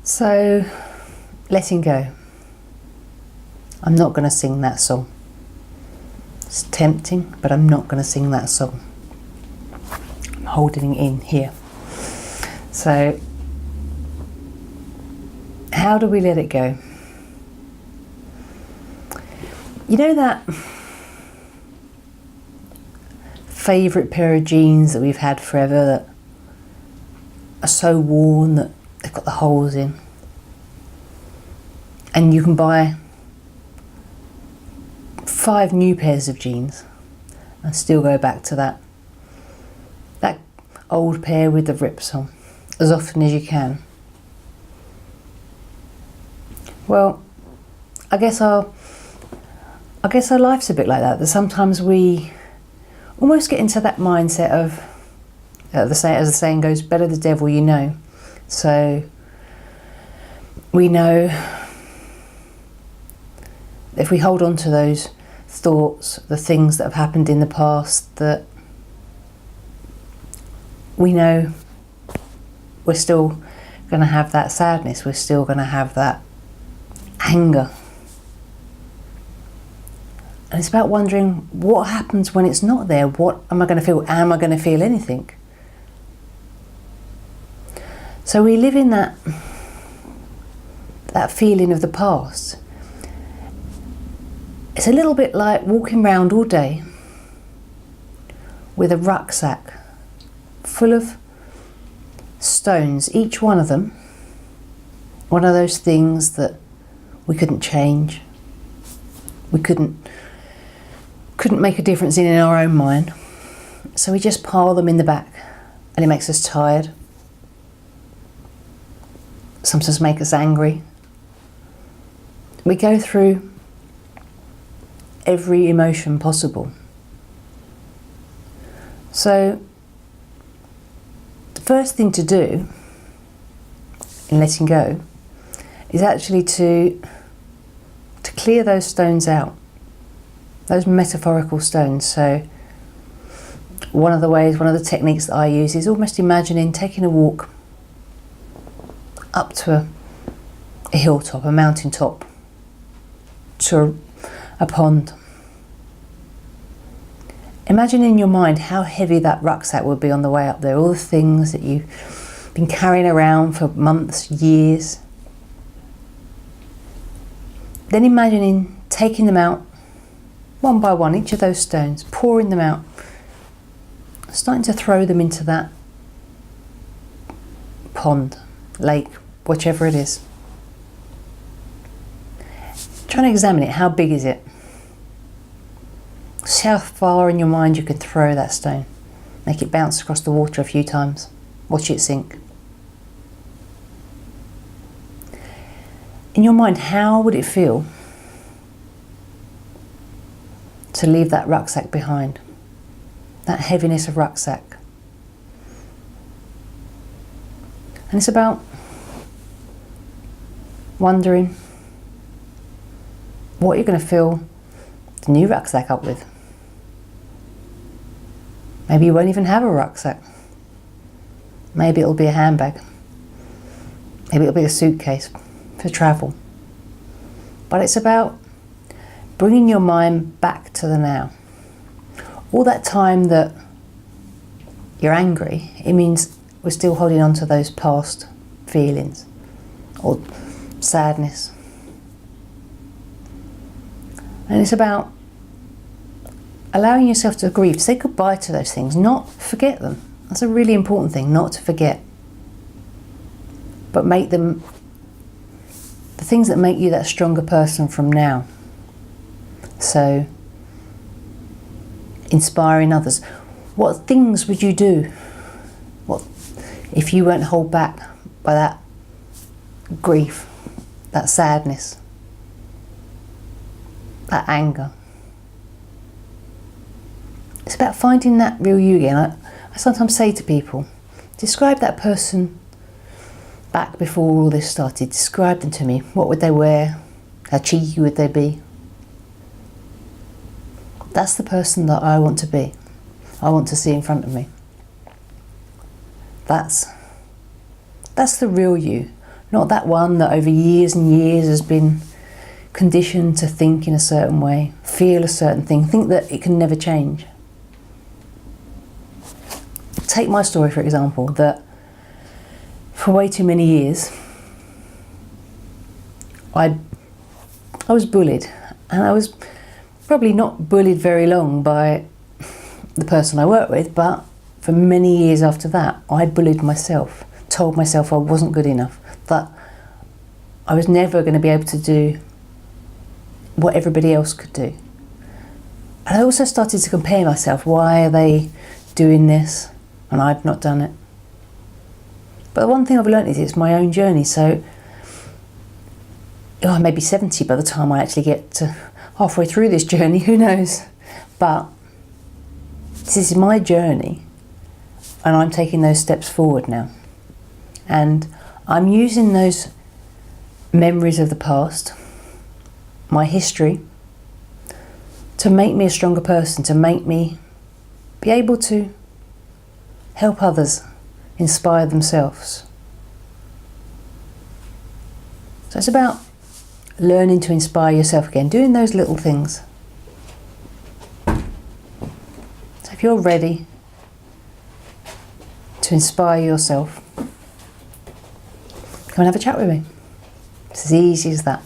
So, letting go. I'm not going to sing that song. It's tempting, but I'm not going to sing that song. I'm holding it in here. So, how do we let it go? You know that favourite pair of jeans that we've had forever that are so worn that they've got the holes in, and you can buy 5 new pairs of jeans and still go back to that old pair with the rips on as often as you can. Well, I guess our life's a bit like that. That sometimes we almost get into that mindset of, as the saying goes, better the devil you know. So we know if we hold on to those thoughts, the things that have happened in the past, that we know we're still going to have that sadness, we're still going to have that anger. And it's about wondering what happens when it's not there. What am I going to feel? Am I going to feel anything? So we live in that feeling of the past. It's a little bit like walking around all day with a rucksack full of stones, each one of them one of those things that we couldn't change. We couldn't make a difference in our own mind. So we just pile them in the back, and it makes us tired. Sometimes make us angry. We go through every emotion possible. So the first thing to do in letting go is actually to clear those stones out, those metaphorical stones. So one of the techniques that I use is almost imagining taking a walk up to a hilltop, a mountain top, to a pond. Imagine in your mind how heavy that rucksack would be on the way up there, all the things that you've been carrying around for months, years. Then imagining taking them out one by one, each of those stones, pouring them out, starting to throw them into that pond, lake, whichever it is. Trying to examine it. How big is it? See how far in your mind you could throw that stone. Make it bounce across the water a few times. Watch it sink. In your mind, how would it feel to leave that rucksack behind? That heaviness of rucksack. And it's about wondering what you're going to fill the new rucksack up with. Maybe you won't even have a rucksack. Maybe it'll be a handbag. Maybe it'll be a suitcase for travel. But it's about bringing your mind back to the now. All that time that you're angry, it means we're still holding on to those past feelings or sadness. And it's about allowing yourself to grieve, say goodbye to those things, not forget them. That's a really important thing, not to forget. But make them the things that make you that stronger person from now. So, inspiring others. What things would you do? What if you weren't held back by that grief, that sadness, that anger? It's about finding that real you again. I sometimes say to people, describe that person back before all this started. Describe them to me. What would they wear? How cheeky would they be? That's the person that I want to be. I want to see in front of me. That's the real you, Not that one that over years and years has been conditioned to think in a certain way, feel a certain thing, think that it can never change. Take my story for example, that for way too many years I was bullied, and I was probably not bullied very long by the person I worked with, but for many years after that I bullied myself, told myself I wasn't good enough, that I was never going to be able to do what everybody else could do. And I also started to compare myself. Why are they doing this and I've not done it? But the one thing I've learned is it's my own journey. So I may be 70 by the time I actually get to halfway through this journey, who knows? But this is my journey, and I'm taking those steps forward now. And I'm using those memories of the past, my history, to make me a stronger person, to make me be able to help others inspire themselves. So it's about learning to inspire yourself again, doing those little things. So if you're ready to inspire yourself, come and have a chat with me. It's as easy as that.